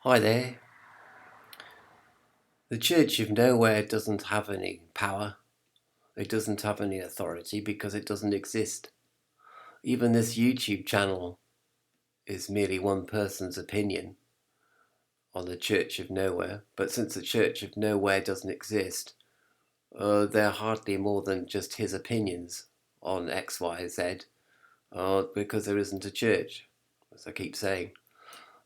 Hi there. The Church of Nowhere doesn't have any power. It doesn't have any authority because it doesn't exist. Even this YouTube channel is merely one person's opinion on the Church of Nowhere. But since the Church of Nowhere doesn't exist, they're hardly more than just his opinions on X, Y, Z, because there isn't a church, as I keep saying.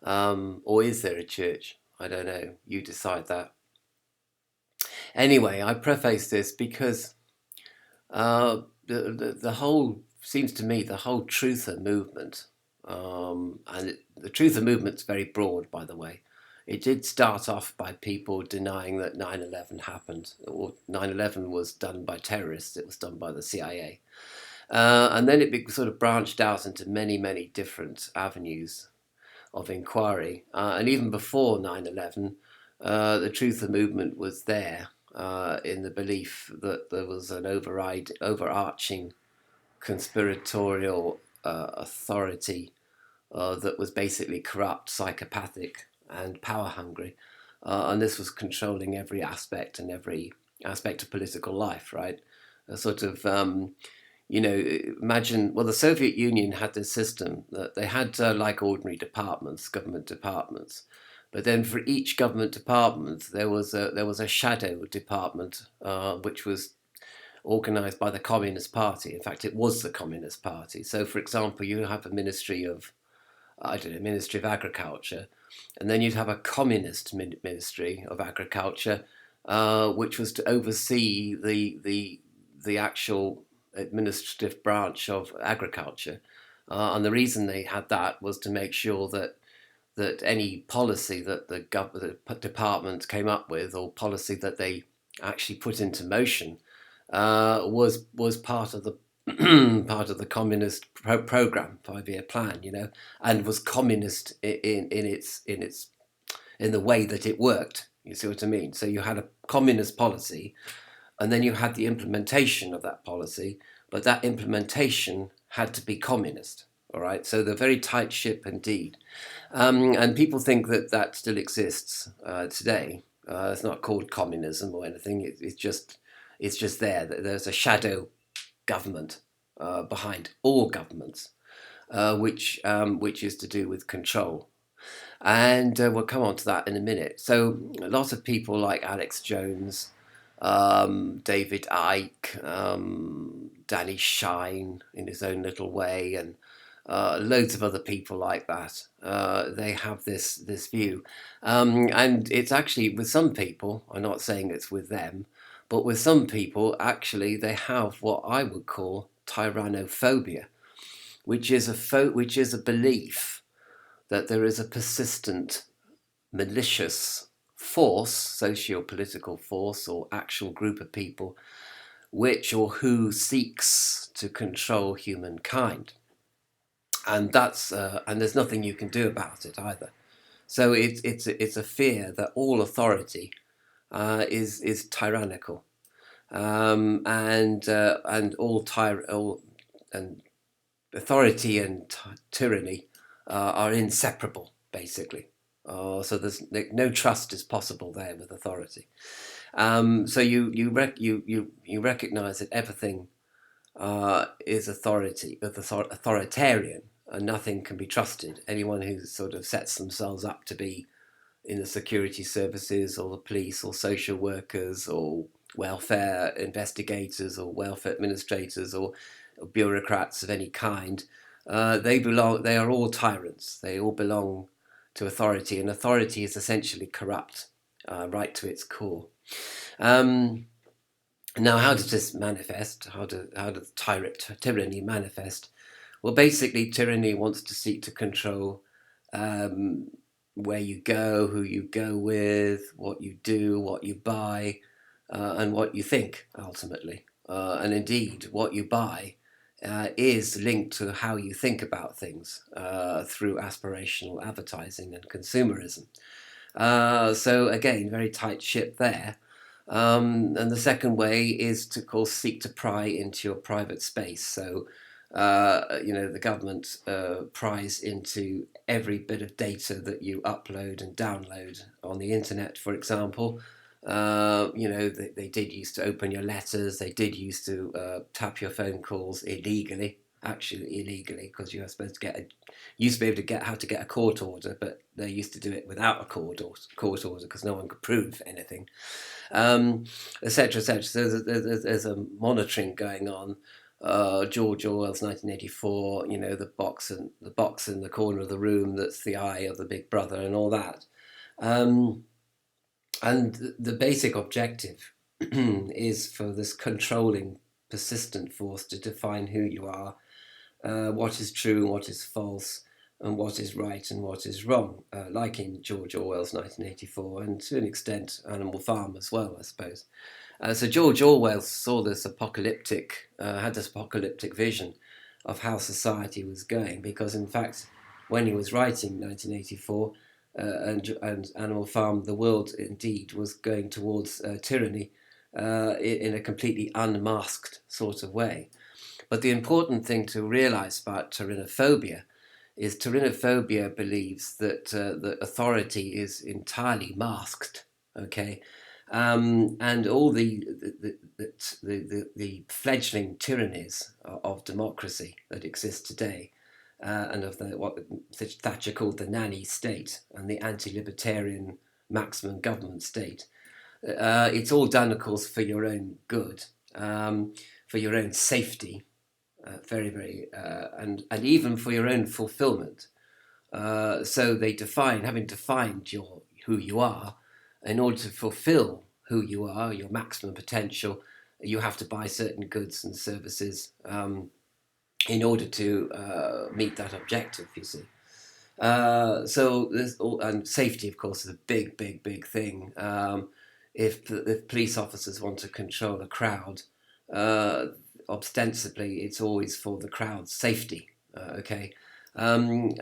Or is there a church? I don't know. You decide that. Anyway, I preface this because the whole seems to me the whole truther movement, the truther movement's very broad, by the way. It did start off by people denying that 9/11 happened, or 9/11 was done by terrorists. It was done by the CIA, and then it sort of branched out into many different avenues of inquiry. And even before 9/11, the truther movement was there in the belief that there was an overarching conspiratorial authority that was basically corrupt, psychopathic, and power hungry. And this was controlling every aspect and every aspect of political life, right? A sort of imagine, well, the Soviet Union had this system that they had like ordinary departments, government departments, but then for each government department there was a shadow department which was organized by the Communist Party. In fact, it was the Communist Party. So, for example, you have a Ministry of, I don't know, Ministry of Agriculture, and then you'd have a Communist Ministry of Agriculture, which was to oversee the actual administrative branch of agriculture. And the reason they had that was to make sure that any policy that the department came up with, or policy that they actually put into motion, was part of the part of the communist program, 5-year plan, and was communist in the way that it worked. You see what I mean? So you had a communist policy, and then you had the implementation of that policy, but that implementation had to be communist. All right, so they're very tight ship indeed, and people think that that still exists today. It's not called communism or anything. It's just there. There's a shadow government behind all governments, which is to do with control. And we'll come on to that in a minute. So a lot of people like Alex Jones, David Icke, Danny Shine in his own little way, and loads of other people like that. They have this view, and it's actually with some people. I'm not saying it's with them, but with some people, actually, they have what I would call Tyranophobia, which is a belief that there is a persistent, malicious force, socio-political force, or actual group of people, which or who seeks to control humankind, and there's nothing you can do about it either. So it's a fear that all authority is tyrannical, and and authority and tyranny are inseparable, basically. So there's no trust is possible there with authority. So you recognise that everything is authoritarian, and nothing can be trusted. Anyone who sort of sets themselves up to be in the security services or the police or social workers or welfare investigators or welfare administrators or bureaucrats of any kind, they are all tyrants. They all belong to authority, and authority is essentially corrupt, right to its core. Now, how does this manifest? How does tyranny manifest? Well, basically, tyranny wants to seek to control where you go, who you go with, what you do, what you buy, and what you think, ultimately. And indeed, what you buy is linked to how you think about things through aspirational advertising and consumerism. So again, very tight ship there. And the second way is to, of course, seek to pry into your private space. So the government pries into every bit of data that you upload and download on the internet, for example. They did used to open your letters. They did used to tap your phone calls illegally, actually illegally, because you were supposed to used to be able to get how to get a court order, but they used to do it without a court order because no one could prove anything, etc., etc. So there's a monitoring going on. George Orwell's 1984, the box in the corner of the room that's the eye of the big brother and all that. And the basic objective is for this controlling, persistent force to define who you are, what is true and what is false, and what is right and what is wrong, like in George Orwell's 1984, and to an extent Animal Farm as well, I suppose. So George Orwell saw this had this apocalyptic vision of how society was going, because in fact, when he was writing 1984 and Animal Farm, the world indeed was going towards tyranny in a completely unmasked sort of way. But the important thing to realize about Tyranophobia is Tyranophobia believes that authority is entirely masked, okay? And all the fledgling tyrannies of democracy that exist today, and of what Thatcher called the nanny state and the anti-libertarian maximum government state, it's all done, of course, for your own good, for your own safety, very, very, and even for your own fulfillment. So having defined who you are, in order to fulfill who you are, your maximum potential, you have to buy certain goods and services in order to meet that objective, you see. And safety, of course, is a big, big, big thing. If police officers want to control a crowd, ostensibly it's always for the crowd's safety, okay? And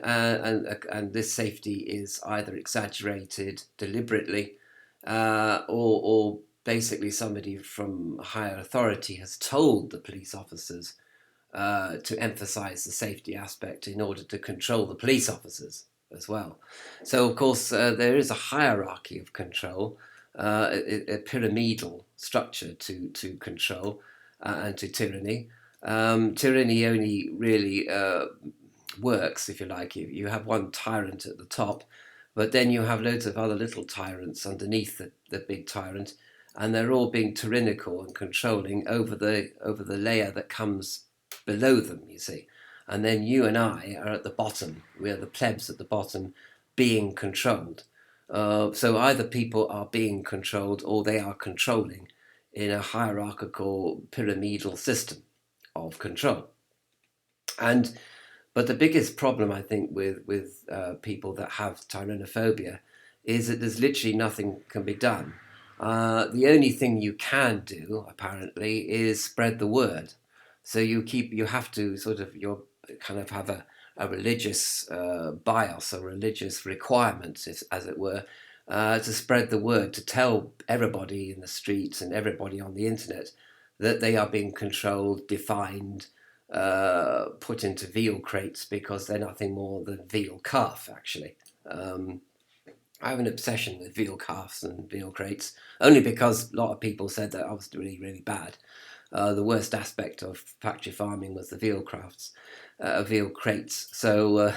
this safety is either exaggerated deliberately, or basically somebody from higher authority has told the police officers to emphasize the safety aspect in order to control the police officers as well. So, of course, there is a hierarchy of control, a pyramidal structure to control and to tyranny. Tyranny only really works, if you like. You have one tyrant at the top, but then you have loads of other little tyrants underneath the big tyrant, and they're all being tyrannical and controlling over the layer that comes below them, you see. And then you and I are at the bottom. We are the plebs at the bottom being controlled. So either people are being controlled or they are controlling in a hierarchical pyramidal system of control. But the biggest problem, I think, with people that have Tyranophobia is that there's literally nothing can be done. The only thing you can do, apparently, is spread the word. So you have to you kind of have a religious bias, a religious requirement, as it were, to spread the word, to tell everybody in the streets and everybody on the internet that they are being controlled, defined, put into veal crates because they're nothing more than veal calf, actually. I have an obsession with veal calves and veal crates, only because a lot of people said that I was really, really bad. The worst aspect of factory farming was the veal crates. So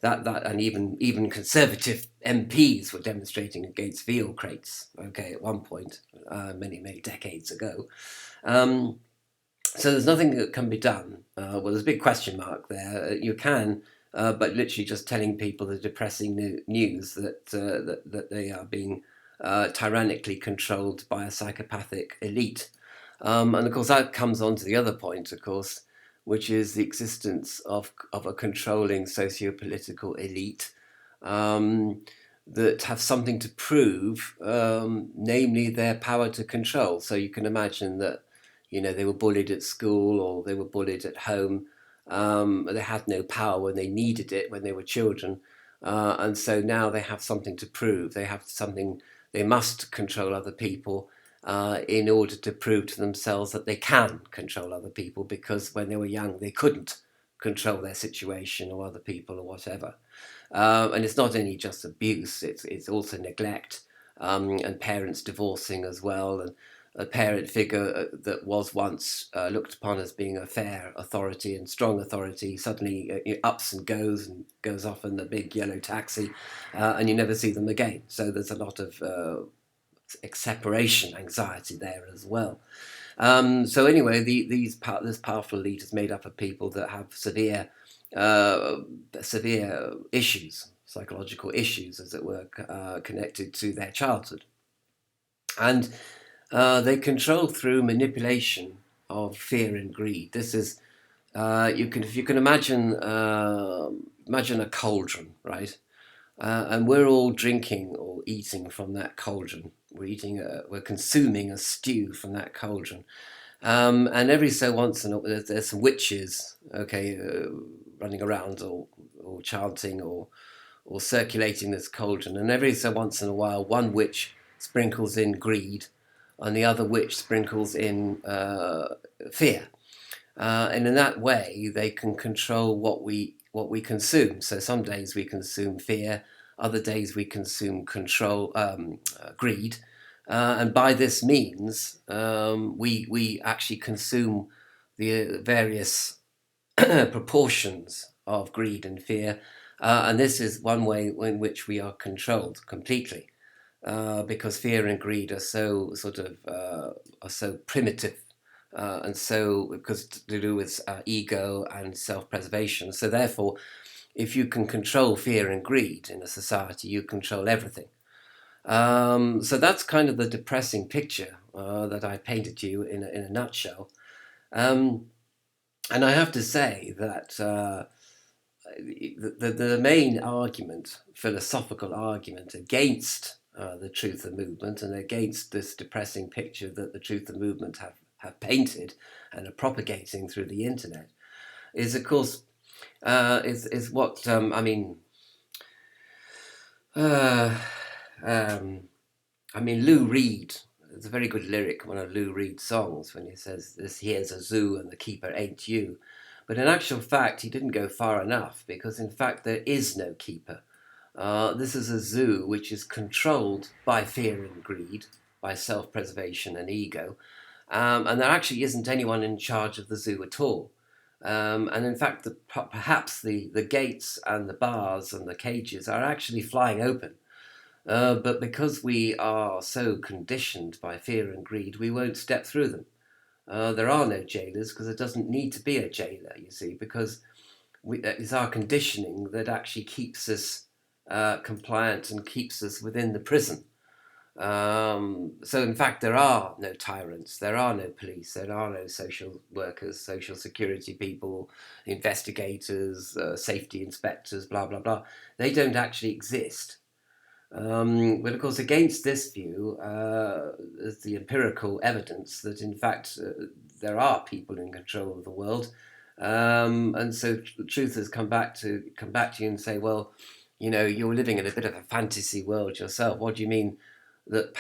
that and even Conservative MPs were demonstrating against veal crates. Okay, at one point, many decades ago. So there's nothing that can be done. Well, there's a big question mark there. You can, but literally just telling people the depressing news that they are being tyrannically controlled by a psychopathic elite. And of course that comes on to the other point, of course, which is the existence of a controlling socio-political elite that have something to prove, namely their power to control. So you can imagine that, they were bullied at school or they were bullied at home. They had no power when they needed it, when they were children. And so now they have something to prove. They must control other people. in order to prove to themselves that they can control other people, because when they were young they couldn't control their situation or other people or whatever. And it's not only just abuse, it's also neglect, and parents divorcing as well, and a parent figure that was once looked upon as being a fair authority and strong authority suddenly ups and goes off in the big yellow taxi, and you never see them again. So there's a lot of separation anxiety there as well. So anyway, this powerful elite is made up of people that have severe issues, psychological issues, as it were, connected to their childhood, and they control through manipulation of fear and greed. This is if you can imagine a cauldron, right? And we're all drinking or eating from that cauldron. We're consuming a stew from that cauldron. And every so once in a while, there's some witches, okay, running around or chanting or circulating this cauldron. And every so once in a while, one witch sprinkles in greed, and the other witch sprinkles in fear. And in that way, they can control what we consume. So some days we consume fear, other days we consume greed, and by this means, we actually consume the various proportions of greed and fear, and this is one way in which we are controlled completely, because fear and greed are so primitive. And so, because to do with ego and self-preservation. So therefore, if you can control fear and greed in a society, you control everything. So that's kind of the depressing picture that I painted to you in a nutshell. And I have to say that the main argument, philosophical argument against the Truther movement and against this depressing picture that the Truther movement have painted and are propagating through the internet, is of course is what Lou Reed. There's a very good lyric, one of Lou Reed's songs, when he says, "This here's a zoo and the keeper ain't you." But in actual fact, he didn't go far enough, because in fact there is no keeper. This is a zoo which is controlled by fear and greed, by self-preservation and ego. And there actually isn't anyone in charge of the zoo at all. And in fact, perhaps the gates and the bars and the cages are actually flying open. But because we are so conditioned by fear and greed, we won't step through them. There are no jailers, because there doesn't need to be a jailer, you see, because it's our conditioning that actually keeps us compliant and keeps us within the prison. So in fact, there are no tyrants, there are no police, there are no social workers, social security people, investigators, safety inspectors, blah, blah, blah. They don't actually exist. But of course, against this view, there's the empirical evidence that in fact there are people in control of the world. And so the truth has come back to you and say, well, you're living in a bit of a fantasy world yourself. What do you mean that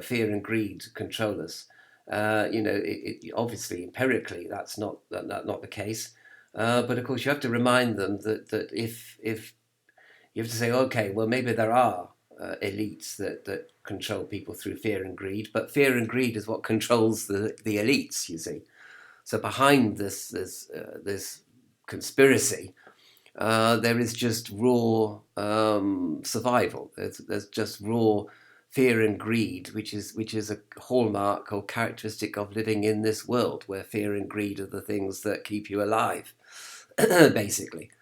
fear and greed control us? Obviously, empirically, that's not the case. But of course, you have to remind them that if you have to say, okay, well, maybe there are elites that control people through fear and greed, but fear and greed is what controls the elites, you see. So behind this conspiracy, there is just raw survival. There's just raw fear and greed, which is a hallmark or characteristic of living in this world, where fear and greed are the things that keep you alive, basically,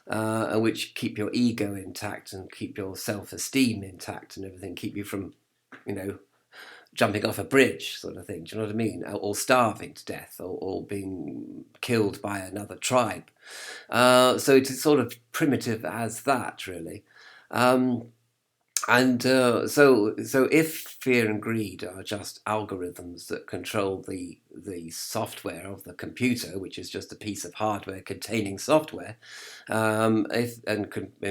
and which keep your ego intact and keep your self-esteem intact and everything, keep you from, jumping off a bridge, sort of thing. Do you know what I mean? Or starving to death, or being killed by another tribe. So it's sort of primitive as that, really. So if fear and greed are just algorithms that control the software of the computer, which is just a piece of hardware containing software, and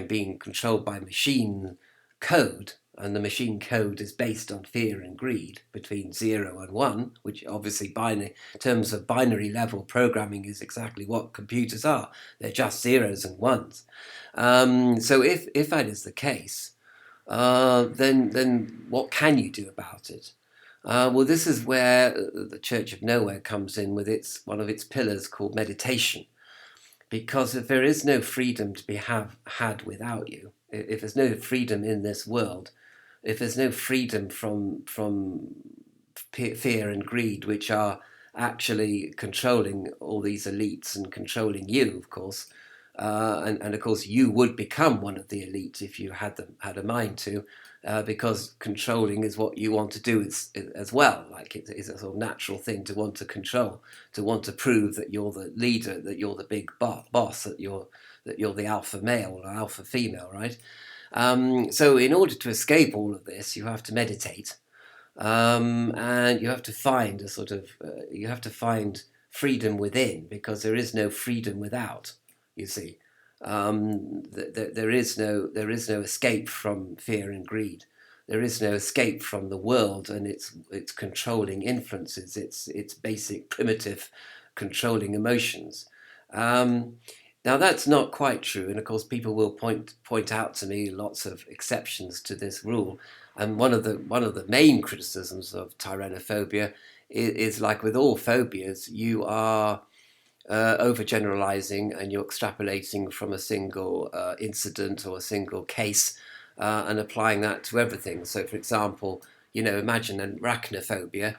being controlled by machine code, and the machine code is based on fear and greed between 0 and 1, which obviously in terms of binary level programming is exactly what computers are. They're just zeros and ones. So if that is the case, then what can you do about it? Well, this is where the Church of Nowhere comes in with one of its pillars called meditation. Because if there is no freedom to be had without you, if there's no freedom in this world, if there's no freedom from fear and greed, which are actually controlling all these elites and controlling you, of course, and of course you would become one of the elites if you had a mind to, because controlling is what you want to do as well. Like it's a sort of natural thing to want to control, to want to prove that you're the leader, that you're the big boss, that you're the alpha male or alpha female, right? So in order to escape all of this, you have to meditate, and you have to find you have to find freedom within, because there is no freedom without. You see, there is no escape from fear and greed. There is no escape from the world and its controlling influences, its basic primitive controlling emotions. Now that's not quite true, and of course people will point out to me lots of exceptions to this rule. And one of the main criticisms of tyrannophobia is like with all phobias, you are overgeneralizing, and you're extrapolating from a single incident or a single case, and applying that to everything. So, for example, imagine arachnophobia.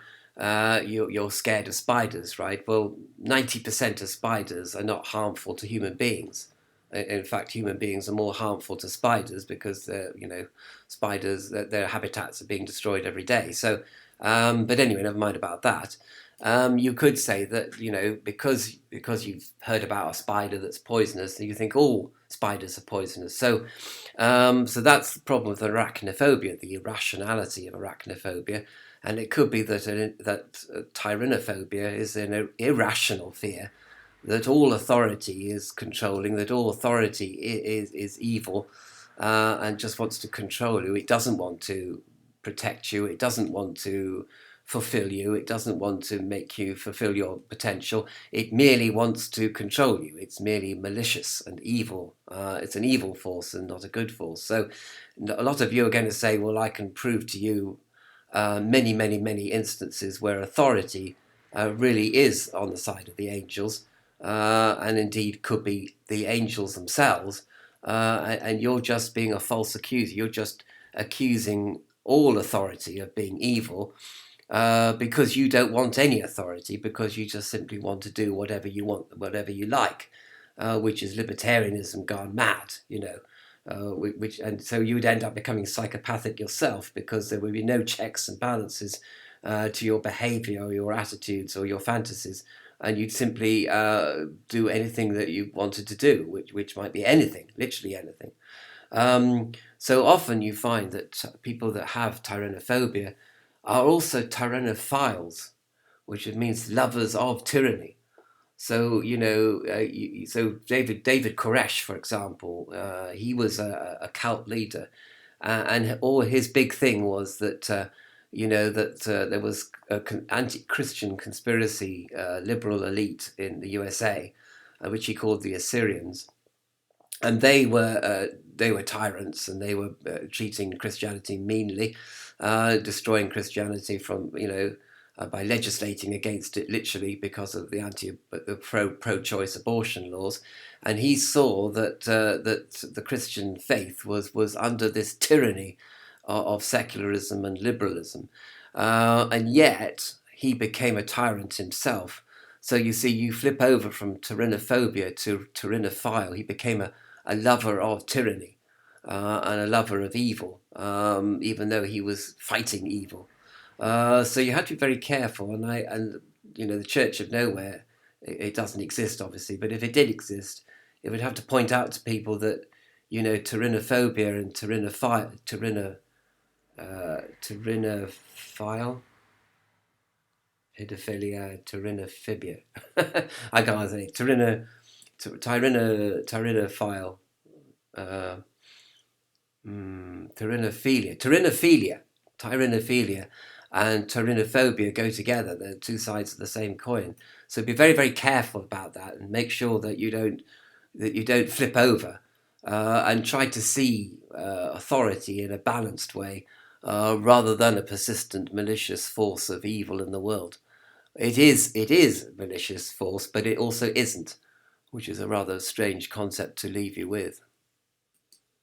You're scared of spiders, right? Well, 90% of spiders are not harmful to human beings. In fact, human beings are more harmful to spiders because spiders, their habitats are being destroyed every day. So, but anyway, never mind about that. You could say that because you've heard about a spider that's poisonous, you think all spiders are poisonous. So that's the problem with arachnophobia, the irrationality of arachnophobia. And it could be that tyrannophobia is an irrational fear, that all authority is controlling, that all authority is evil, and just wants to control you. It doesn't want to protect you. It doesn't want to fulfill you. It doesn't want to make you fulfill your potential. It merely wants to control you. It's merely malicious and evil. It's an evil force and not a good force. So a lot of you are going to say, well, I can prove to you many, many, many instances where authority really is on the side of the angels, and indeed could be the angels themselves, and you're just being a false accuser. You're just accusing all authority of being evil, because you don't want any authority, because you just simply want to do whatever you want, whatever you like, which is libertarianism gone mad, and so you would end up becoming psychopathic yourself, because there would be no checks and balances to your behavior or your attitudes or your fantasies, and you'd simply do anything that you wanted to do, which might be anything, literally anything. So often you find that people that have tyrannophobia are also tyrannophiles, which means lovers of tyranny. So so David Koresh, for example, he was a cult leader, and all his big thing was that there was an anti-Christian conspiracy liberal elite in the USA, which he called the Assyrians, and they were tyrants, and they were treating Christianity meanly, destroying Christianity from by legislating against it, literally because of the pro-choice abortion laws. And he saw that the Christian faith was under this tyranny of secularism and liberalism, and yet he became a tyrant himself. So you see, you flip over from tyrannophobia to tyrannophile. He became a lover of tyranny, and a lover of evil, even though he was fighting evil. So you have to be very careful. And the Church of Nowhere, it doesn't exist, obviously, but if it did exist, it would have to point out to people that tyrannophobia and tyrannophile, pedophilia, tyrannophobia. I can't say tyrannophile, Tyranophobia and Tyranophobia go together. They're two sides of the same coin. So be very, very careful about that, and make sure that you don't flip over, and try to see authority in a balanced way, rather than a persistent, malicious force of evil in the world. It is malicious force, but it also isn't, which is a rather strange concept to leave you with.